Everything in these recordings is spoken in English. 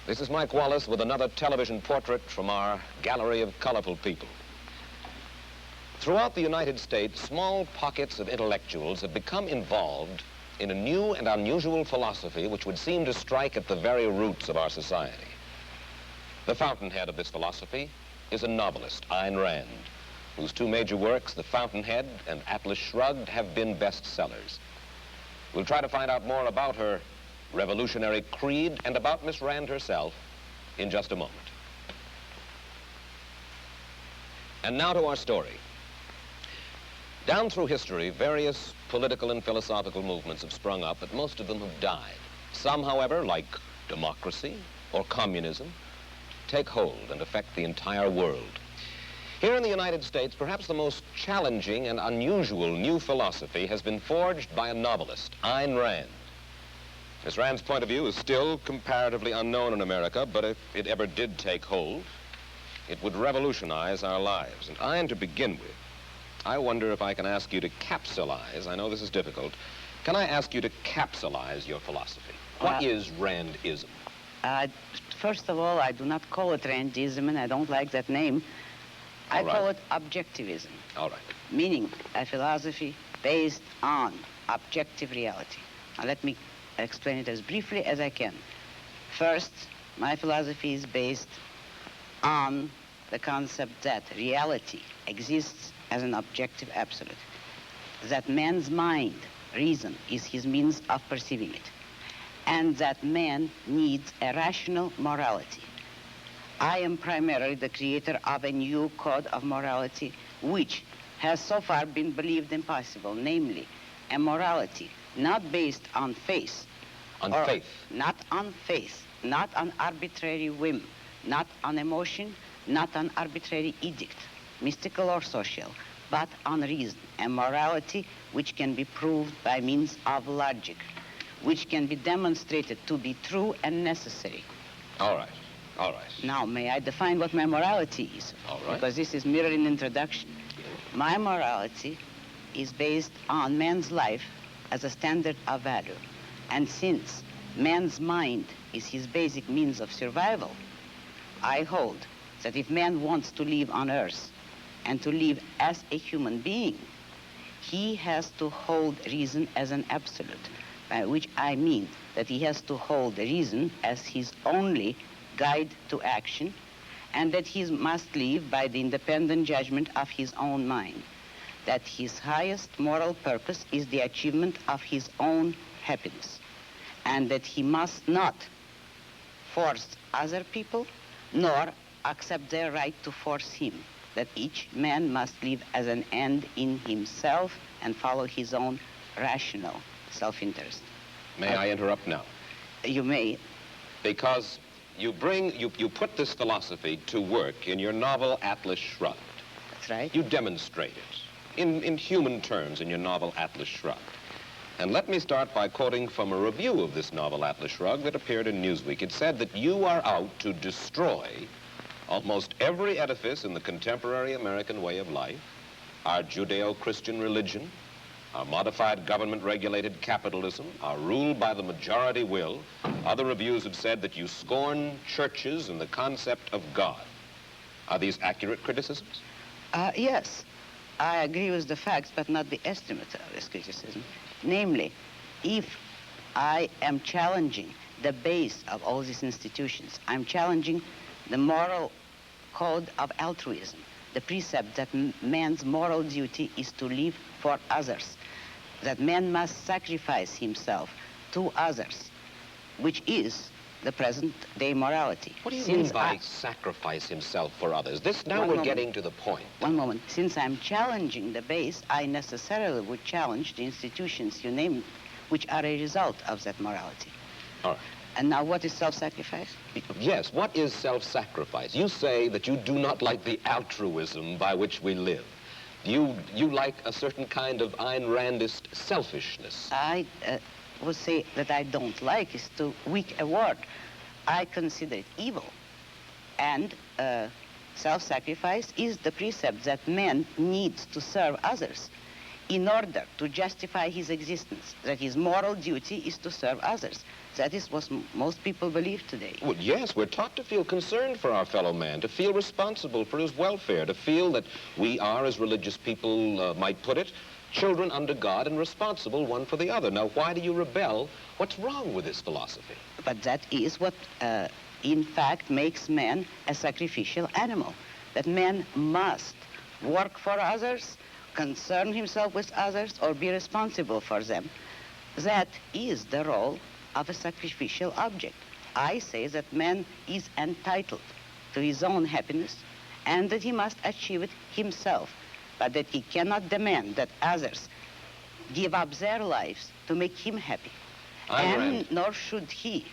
This is Mike Wallace with another television portrait from our gallery of colorful people. Throughout the United States, small pockets of intellectuals have become involved in a new and unusual philosophy which would seem to strike at the very roots of our society. The fountainhead of this philosophy is a novelist, Ayn Rand, whose two major works, The Fountainhead and Atlas Shrugged, have been bestsellers. We'll try to find out more about her revolutionary creed and about Miss Rand herself in just a moment. And now to our story. Down through history, various political and philosophical movements have sprung up, but most of them have died. Some, however, like democracy or communism, take hold and affect the entire world. Here in the United States, perhaps the most challenging and unusual new philosophy has been forged by a novelist, Ayn Rand. Miss Rand's point of view is still comparatively unknown in America, but if it ever did take hold, it would revolutionize our lives. And Ayn, to begin with, I wonder if I can ask you to capsulize, I know this is difficult, can I ask you to capsulize your philosophy? What is Randism? First of all, I do not call it Randism, and I don't like that name. I call it Objectivism. All right. Meaning a philosophy based on objective reality. Now let me explain it as briefly as I can. First, my philosophy is based on the concept that reality exists as an objective absolute, that man's mind, reason, is his means of perceiving it, and that man needs a rational morality. I am primarily the creator of a new code of morality which has so far been believed impossible, namely a morality not based on faith. Not on faith, not on arbitrary whim, not on emotion, not on arbitrary edict, mystical or social, but on reason, a morality which can be proved by means of logic, which can be demonstrated to be true and necessary. All right, all right. Now, may I define what my morality is? All right. Because this is merely an introduction. My morality is based on man's life as a standard of value. And since man's mind is his basic means of survival, I hold that if man wants to live on Earth and to live as a human being, he has to hold reason as an absolute, by which I mean that he has to hold reason as his only guide to action, and that he must live by the independent judgment of his own mind, that his highest moral purpose is the achievement of his own happiness, and that he must not force other people nor accept their right to force him, that each man must live as an end in himself and follow his own rational self-interest. May I interrupt now? You may. Because you put this philosophy to work in your novel Atlas Shrugged. That's right. You demonstrate it in human terms in your novel Atlas Shrugged. And let me start by quoting from a review of this novel Atlas Shrugged that appeared in Newsweek. It said that you are out to destroy almost every edifice in the contemporary American way of life, our Judeo-Christian religion, our modified government-regulated capitalism, our rule by the majority will. Other reviews have said that you scorn churches and the concept of God. Are these accurate criticisms? Yes. I agree with the facts, but not the estimate of this criticism. Namely, if I am challenging the base of all these institutions, I'm challenging the moral code of altruism, the precept that man's moral duty is to live for others, that man must sacrifice himself to others, which is the present-day morality. What do you mean by sacrifice himself for others? Now we're getting to the point. One moment. Since I'm challenging the base, I necessarily would challenge the institutions you named, which are a result of that morality. All right. And now what is self-sacrifice? Yes, what is self-sacrifice? You say that you do not like the altruism by which we live. You like a certain kind of Ayn Randist selfishness. I would say that I don't like is too weak a word. I consider it evil. And self-sacrifice is the precept that man needs to serve others. in order to justify his existence, that his moral duty is to serve others. That is what most people believe today. Well, yes, we're taught to feel concerned for our fellow man, to feel responsible for his welfare, to feel that we are, as religious people might put it, children under God and responsible one for the other. Now, why do you rebel? What's wrong with this philosophy? But that is what, in fact, makes man a sacrificial animal. That man must work for others, concern himself with others, or be responsible for them. That is the role of a sacrificial object. I say that man is entitled to his own happiness and that he must achieve it himself, but that he cannot demand that others give up their lives to make him happy. And nor should he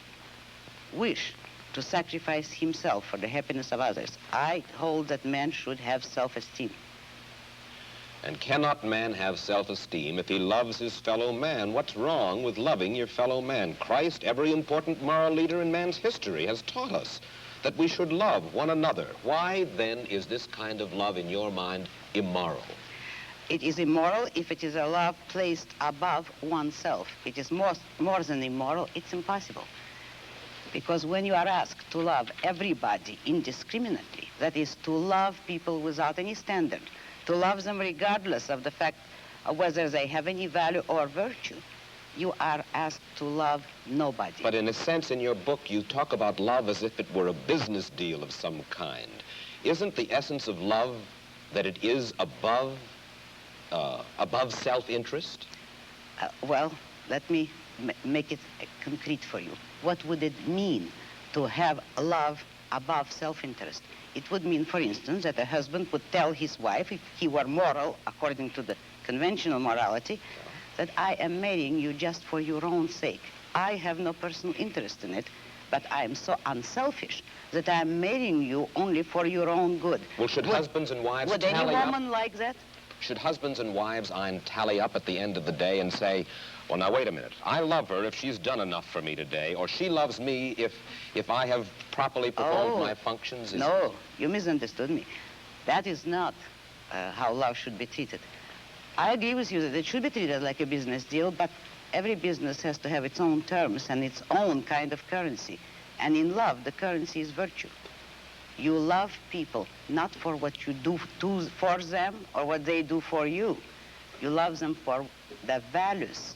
wish to sacrifice himself for the happiness of others. I hold that man should have self-esteem. And cannot man have self-esteem if he loves his fellow man? What's wrong with loving your fellow man? Christ, every important moral leader in man's history, has taught us that we should love one another. Why, then, is this kind of love, in your mind, immoral? It is immoral if it is a love placed above oneself. It is more than immoral, it's impossible. Because when you are asked to love everybody indiscriminately, that is, to love people without any standard, to love them regardless of the fact of whether they have any value or virtue, you are asked to love nobody. But in a sense, in your book, you talk about love as if it were a business deal of some kind. Isn't the essence of love that it is above self-interest? Well, let me make it concrete for you. What would it mean to have love above self-interest? It would mean, for instance, that a husband would tell his wife, if he were moral, according to the conventional morality, that I am marrying you just for your own sake. I have no personal interest in it, but I am so unselfish that I am marrying you only for your own good. Well, should husbands and wives would tally up? Would any woman like that? Should husbands and wives, Ayn, tally up at the end of the day and say, well, now, wait a minute. I love her if she's done enough for me today, or she loves me if I have properly performed my functions? No, you misunderstood me. That is not how love should be treated. I agree with you that it should be treated like a business deal, but every business has to have its own terms and its own kind of currency. And in love, the currency is virtue. You love people not for what you do for them or what they do for you. You love them for the values,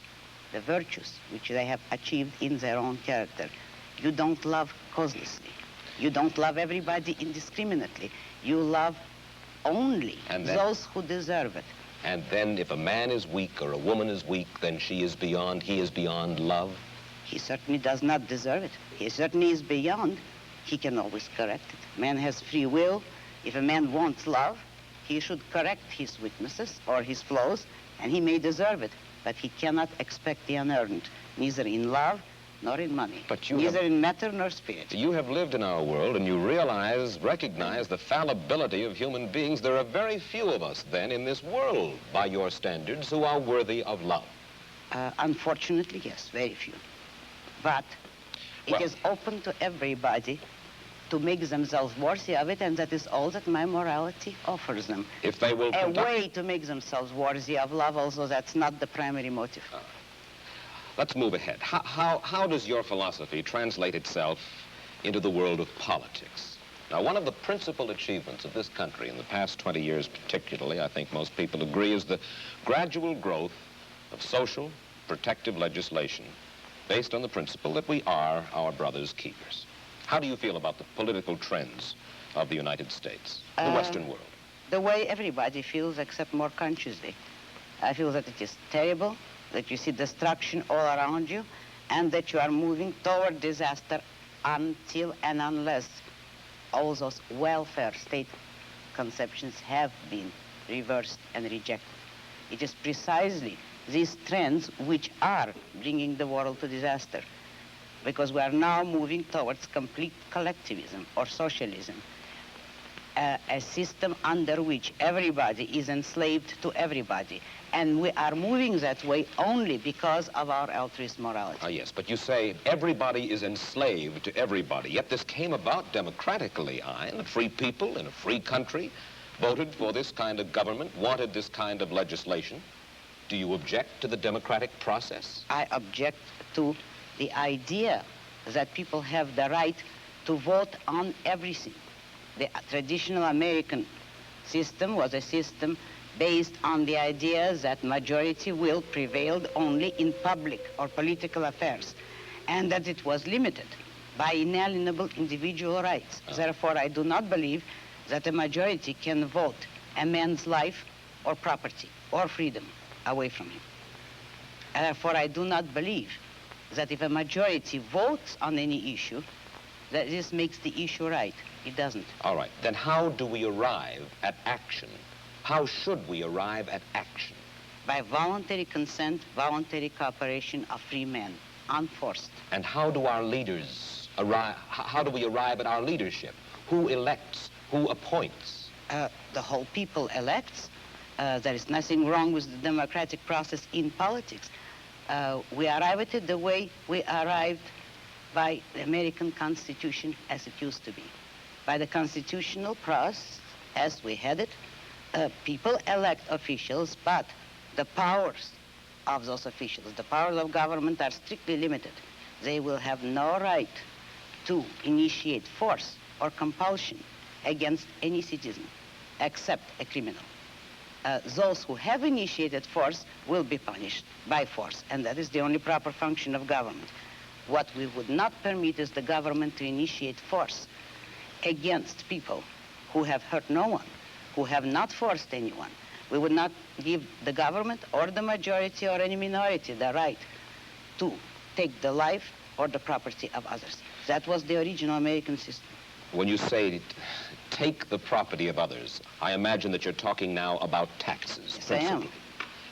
the virtues which they have achieved in their own character. You don't love causelessly. You don't love everybody indiscriminately. You love only those who deserve it. And then if a man is weak or a woman is weak, then he is beyond love? He certainly does not deserve it. He certainly is beyond. He can always correct it. Man has free will. If a man wants love, he should correct his weaknesses or his flaws, and he may deserve it. But he cannot expect the unearned, neither in love nor in money, neither in matter nor spirit. You have lived in our world, and you recognize the fallibility of human beings. There are very few of us, then, in this world, by your standards, who are worthy of love. Unfortunately, yes, very few. But it is open to everybody to make themselves worthy of it, and that is all that my morality offers them. If they will a way to make themselves worthy of love, although that's not the primary motive. Let's move ahead. How does your philosophy translate itself into the world of politics? Now, one of the principal achievements of this country in the past 20 years particularly, I think most people agree, is the gradual growth of social protective legislation based on the principle that we are our brother's keepers. How do you feel about the political trends of the United States, the Western world? The way everybody feels, except more consciously. I feel that it is terrible, that you see destruction all around you, and that you are moving toward disaster until and unless all those welfare state conceptions have been reversed and rejected. It is precisely these trends which are bringing the world to disaster, because we are now moving towards complete collectivism or socialism, a system under which everybody is enslaved to everybody. And we are moving that way only because of our altruist morality. Yes, but you say everybody is enslaved to everybody, yet this came about democratically, Ayn. Free people in a free country voted for this kind of government, wanted this kind of legislation. Do you object to the democratic process? I object to the idea that people have the right to vote on everything. The traditional American system was a system based on the idea that majority will prevailed only in public or political affairs, and that it was limited by inalienable individual rights. Therefore, I do not believe that a majority can vote a man's life or property or freedom away from him. Therefore, I do not believe that if a majority votes on any issue, that this makes the issue right. It doesn't. All right. Then how do we arrive at action? How should we arrive at action? By voluntary consent, voluntary cooperation of free men, unforced. And how do our leaders arrive? How do we arrive at our leadership? Who elects? Who appoints? The whole people elects. There is nothing wrong with the democratic process in politics. We arrive at it the way we arrived by the American Constitution as it used to be. By the constitutional process as we had it, people elect officials, but the powers of those officials, the powers of government are strictly limited. They will have no right to initiate force or compulsion against any citizen except a criminal. Those who have initiated force will be punished by force, and that is the only proper function of government. What we would not permit is the government to initiate force against people who have hurt no one, who have not forced anyone. We would not give the government or the majority or any minority the right to take the life or the property of others. That was the original American system. When you say take the property of others, I imagine that you're talking now about taxes. Yes, I am.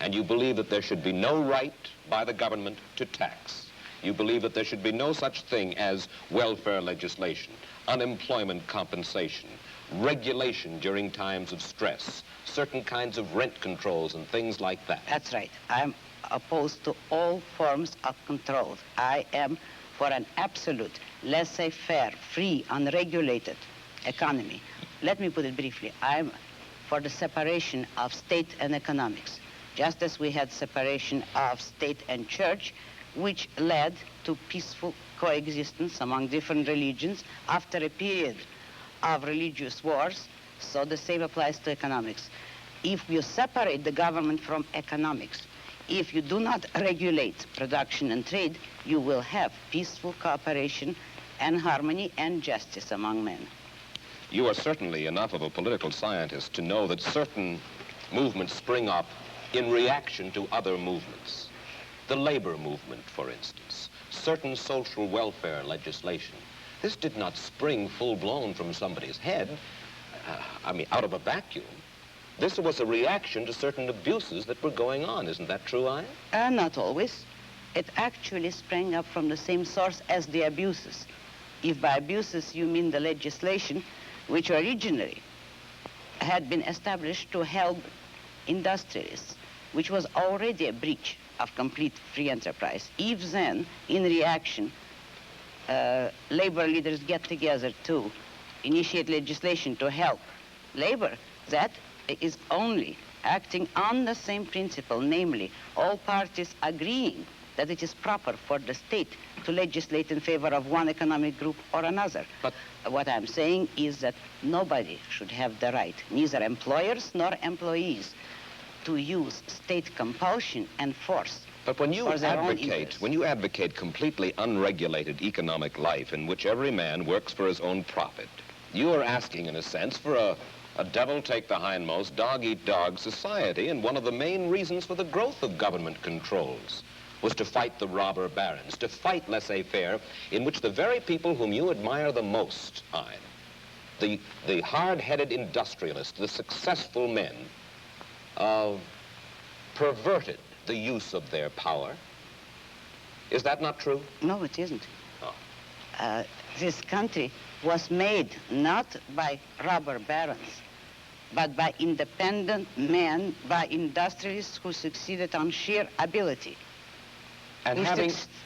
And you believe that there should be no right by the government to tax. You believe that there should be no such thing as welfare legislation, unemployment compensation, regulation during times of stress, certain kinds of rent controls and things like that. That's right. I'm opposed to all forms of control. I am for an absolute, laissez-faire, free, unregulated economy. Let me put it briefly. I'm for the separation of state and economics, just as we had separation of state and church, which led to peaceful coexistence among different religions after a period of religious wars. So the same applies to economics. If you separate the government from economics, if you do not regulate production and trade, you will have peaceful cooperation and harmony and justice among men. You are certainly enough of a political scientist to know that certain movements spring up in reaction to other movements. The labor movement, for instance, certain social welfare legislation. This did not spring full-blown from somebody's head, out of a vacuum. This was a reaction to certain abuses that were going on. Isn't that true, Ayn? Not always. It actually sprang up from the same source as the abuses. If by abuses you mean the legislation, which originally had been established to help industrialists, which was already a breach of complete free enterprise. If then, in reaction, labor leaders get together to initiate legislation to help labor, that is only acting on the same principle, namely, all parties agreeing that it is proper for the state to legislate in favor of one economic group or another. But what I'm saying is that nobody should have the right, neither employers nor employees, to use state compulsion and force. But when you advocate completely unregulated economic life in which every man works for his own profit, you are asking, in a sense, for a devil-take-the-hindmost, dog-eat-dog society, and one of the main reasons for the growth of government controls was to fight the robber barons, to fight laissez-faire, in which the very people whom you admire the most, Ayn, the hard-headed industrialists, the successful men, perverted the use of their power. Is that not true? No, it isn't. Oh. This country was made not by robber barons, but by independent men, by industrialists who succeeded on sheer ability. And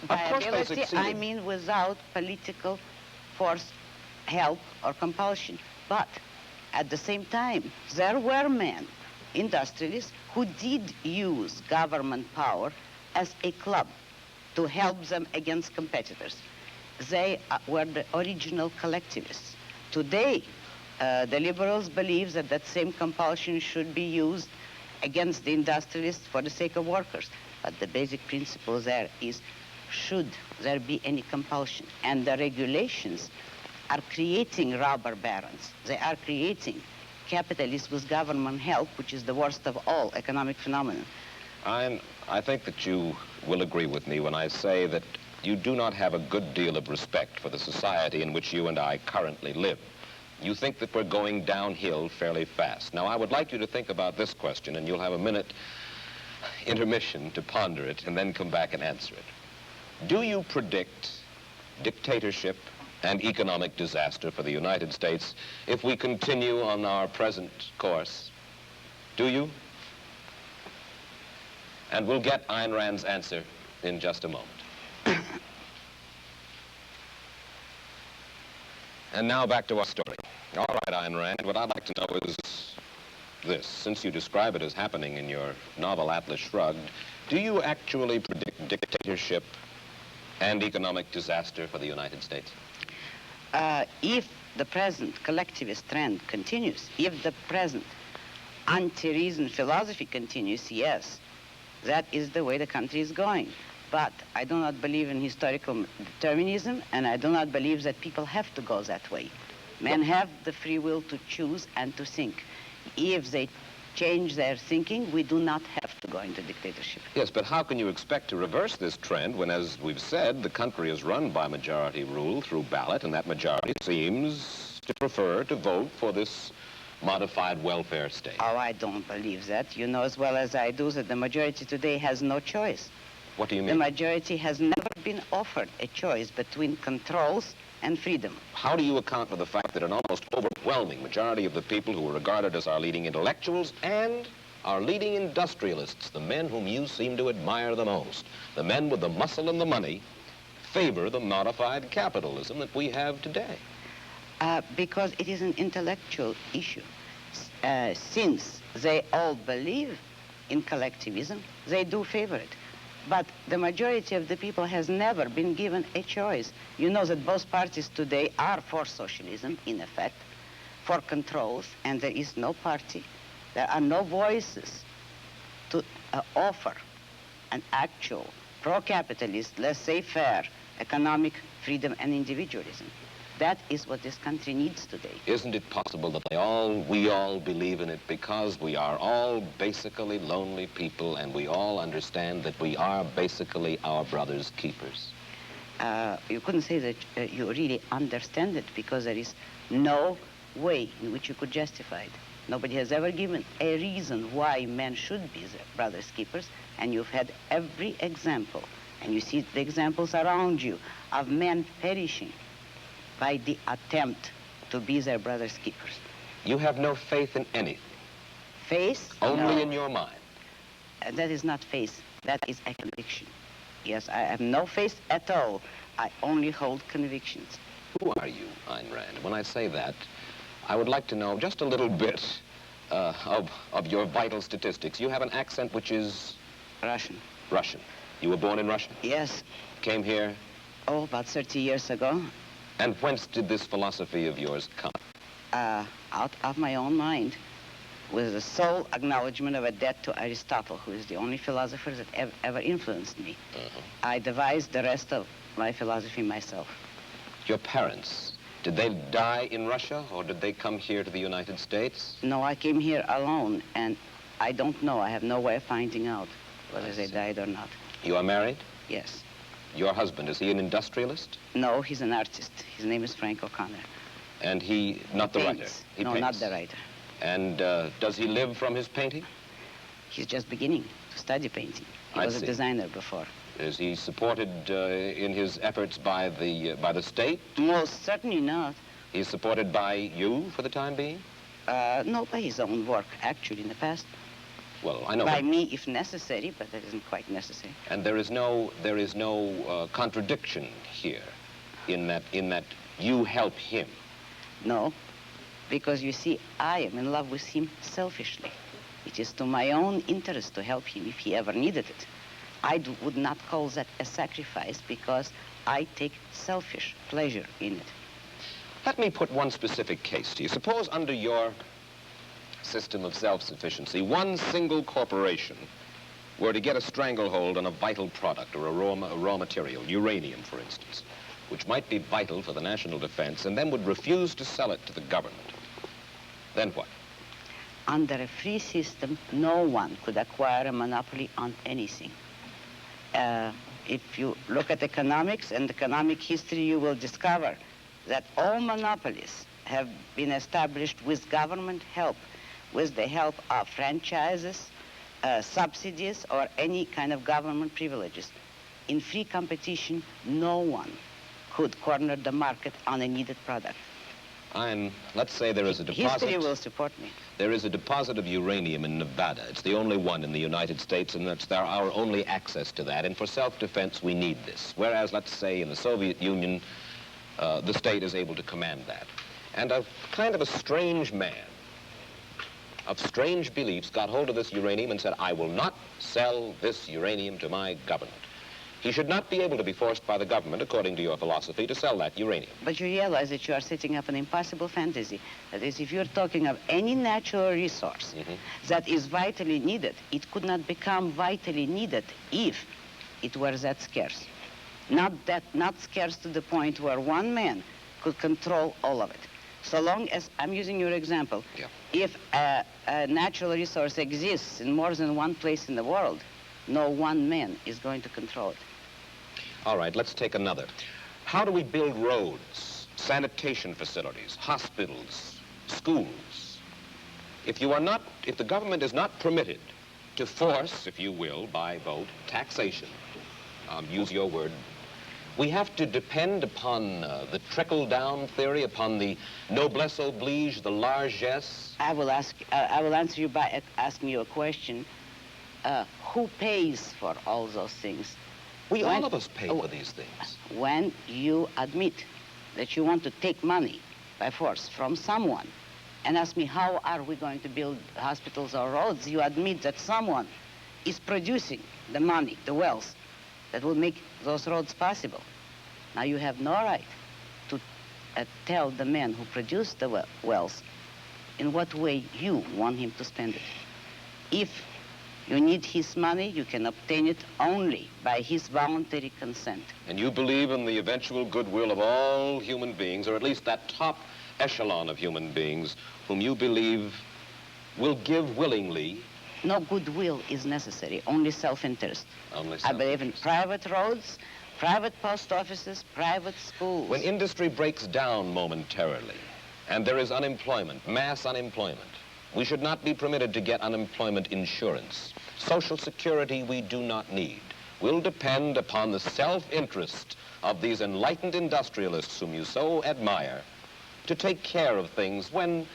By ability, I mean without political force, help, or compulsion. But at the same time, there were men industrialists who did use government power as a club to help them against competitors. They were the original collectivists. Today, the liberals believe that that same compulsion should be used against the industrialists for the sake of workers. But the basic principle there is, should there be any compulsion? And the regulations are creating robber barons. They are creating capitalists with government help, which is the worst of all economic phenomena. I think that you will agree with me when I say that you do not have a good deal of respect for the society in which you and I currently live. You think that we're going downhill fairly fast. Now, I would like you to think about this question, and you'll have a minute intermission to ponder it and then come back and answer it. Do you predict dictatorship and economic disaster for the United States if we continue on our present course? Do you? And we'll get Ayn Rand's answer in just a moment. And now back to our story. All right, Ayn Rand, what I'd like to know is this. Since you describe it as happening in your novel Atlas Shrugged, do you actually predict dictatorship and economic disaster for the United States? If the present collectivist trend continues, if the present anti-reason philosophy continues, yes, that is the way the country is going. But I do not believe in historical determinism, and I do not believe that people have to go that way. Men have the free will to choose and to think. If they change their thinking, we do not have to go into dictatorship. Yes, but how can you expect to reverse this trend when, as we've said, the country is run by majority rule through ballot, and that majority seems to prefer to vote for this modified welfare state? Oh, I don't believe that. You know as well as I do that the majority today has no choice. What do you mean? The majority has never been offered a choice between controls and freedom. How do you account for the fact that an almost overwhelming majority of the people who are regarded as our leading intellectuals and our leading industrialists, the men whom you seem to admire the most, the men with the muscle and the money, favor the modified capitalism that we have today? Because it is an intellectual issue. Since they all believe in collectivism, they do favor it. But the majority of the people has never been given a choice. You know that both parties today are for socialism, in effect, for controls, and there is no party. There are no voices to offer an actual pro-capitalist, laissez-faire economic freedom and individualism. That is what this country needs today. Isn't it possible that we all believe in it because we are all basically lonely people and we all understand that we are basically our brother's keepers? You couldn't say that you really understand it because there is no way in which you could justify it. Nobody has ever given a reason why men should be their brother's keepers, and you've had every example, and you see the examples around you of men perishing by the attempt to be their brother's keepers. You have no faith in anything? Faith? Only no. in your mind? That is not faith. That is a conviction. Yes, I have no faith at all. I only hold convictions. Who are you, Ayn Rand? When I say that, I would like to know just a little bit of your vital statistics. You have an accent which is... Russian. Russian. You were born in Russia? Yes. Came here? Oh, about 30 years ago. And whence did this philosophy of yours come? Out of my own mind, with the sole acknowledgement of a debt to Aristotle, who is the only philosopher that ever influenced me. I devised the rest of my philosophy myself. Your parents, did they die in Russia, or did they come here to the United States? No, I came here alone, and I don't know. I have no way of finding out whether they died or not. You are married? Yes. Your husband, is he an industrialist? No, he's an artist. His name is Frank O'Connor. And he, not the writer? He no, paints. not the writer. And does he live from his painting? He's just beginning to study painting. He was a designer before. Is he supported in his efforts by the state? Most certainly not. He's supported by you for the time being? No, by his own work, actually, in the past. Well, I know. By me, if necessary, but that isn't quite necessary. And there is no contradiction here, in that you help him. No, because you see, I am in love with him selfishly. It is to my own interest to help him if he ever needed it. I would not call that a sacrifice because I take selfish pleasure in it. Let me put one specific case to you. Suppose under your system of self-sufficiency, one single corporation were to get a stranglehold on a vital product or a raw material, uranium, for instance, which might be vital for the national defense, and then would refuse to sell it to the government. Then what? Under a free system, no one could acquire a monopoly on anything. If you look at economics and economic history, you will discover that all monopolies have been established with government help, with the help of franchises, subsidies, or any kind of government privileges. In free competition, no one could corner the market on a needed product. And let's say there is a deposit. History will support me. There is a deposit of uranium in Nevada. It's the only one in the United States, and it's our only access to that. And for self-defense, we need this. Whereas, let's say, in the Soviet Union, the state is able to command that. And a kind of a strange man of strange beliefs got hold of this uranium and said, I will not sell this uranium to my government. He should not be able to be forced by the government, according to your philosophy, to sell that uranium. But you realize that you are setting up an impossible fantasy. That is, if you're talking of any natural resource that is vitally needed, it could not become vitally needed if it were that scarce. Not scarce to the point where one man could control all of it. So long as, I'm using your example, if a natural resource exists in more than one place in the world, no one man is going to control it. All right, let's take another. How do we build roads, sanitation facilities, hospitals, schools? If the government is not permitted to force, if you will, by vote, taxation, use your word, we have to depend upon the trickle-down theory, upon the noblesse oblige, the largesse. I will answer you by asking you a question. Who pays for all those things? All of us pay for these things. When you admit that you want to take money by force from someone and ask me how are we going to build hospitals or roads, you admit that someone is producing the money, the wealth, that will make those roads possible. Now you have no right to tell the man who produced the wealth in what way you want him to spend it. If you need his money, you can obtain it only by his voluntary consent. And you believe in the eventual goodwill of all human beings, or at least that top echelon of human beings, whom you believe will give willingly. No goodwill is necessary, only self-interest. Only self-interest. I believe in private roads, private post offices, private schools. When industry breaks down momentarily, and there is unemployment, mass unemployment, we should not be permitted to get unemployment insurance. Social security we do not need. Will depend upon the self-interest of these enlightened industrialists whom you so admire to take care of things when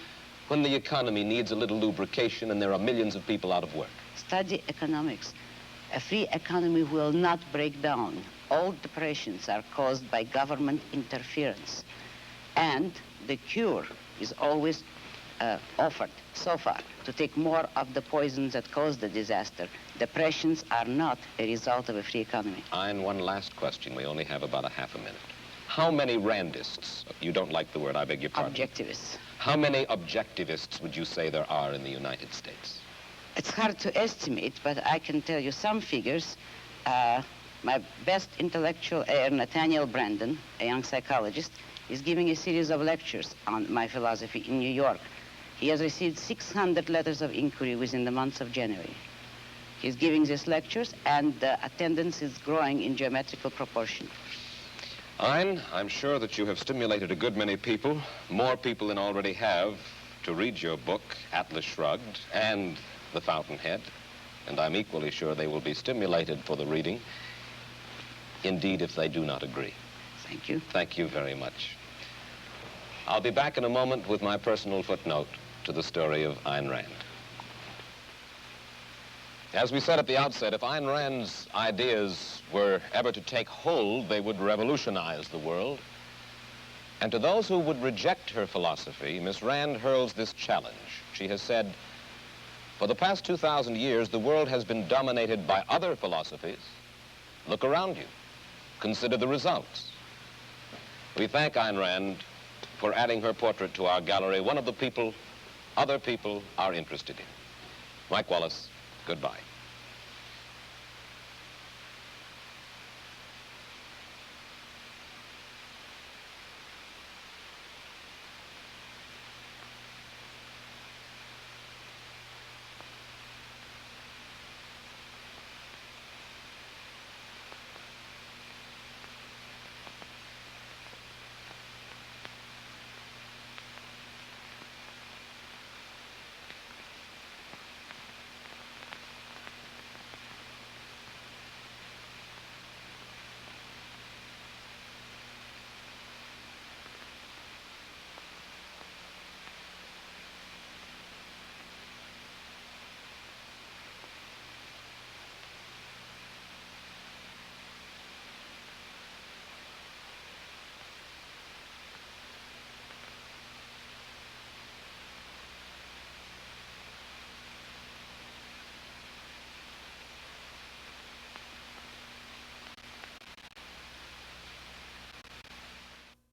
the economy needs a little lubrication and there are millions of people out of work. Study economics. A free economy will not break down. All depressions are caused by government interference. And the cure is always offered so far to take more of the poisons that cause the disaster. Depressions are not a result of a free economy. And one last question. We only have about a half a minute. How many Randists, you don't like the word, I beg your pardon. Objectivists. How many objectivists would you say there are in the United States? It's hard to estimate, but I can tell you some figures. My best intellectual, Nathaniel Brandon, a young psychologist, is giving a series of lectures on my philosophy in New York. He has received 600 letters of inquiry within the month of January. He's giving these lectures, and the attendance is growing in geometrical proportion. Ayn, I'm sure that you have stimulated a good many people, more people than already have, to read your book, Atlas Shrugged, and The Fountainhead, and I'm equally sure they will be stimulated for the reading, indeed, if they do not agree. Thank you. Thank you very much. I'll be back in a moment with my personal footnote to the story of Ayn Rand. As we said at the outset, if Ayn Rand's ideas were ever to take hold, they would revolutionize the world. And to those who would reject her philosophy, Miss Rand hurls this challenge. She has said, For the past 2,000 years, the world has been dominated by other philosophies. Look around you. Consider the results. We thank Ayn Rand for adding her portrait to our gallery, one of the people other people are interested in. Mike Wallace, goodbye.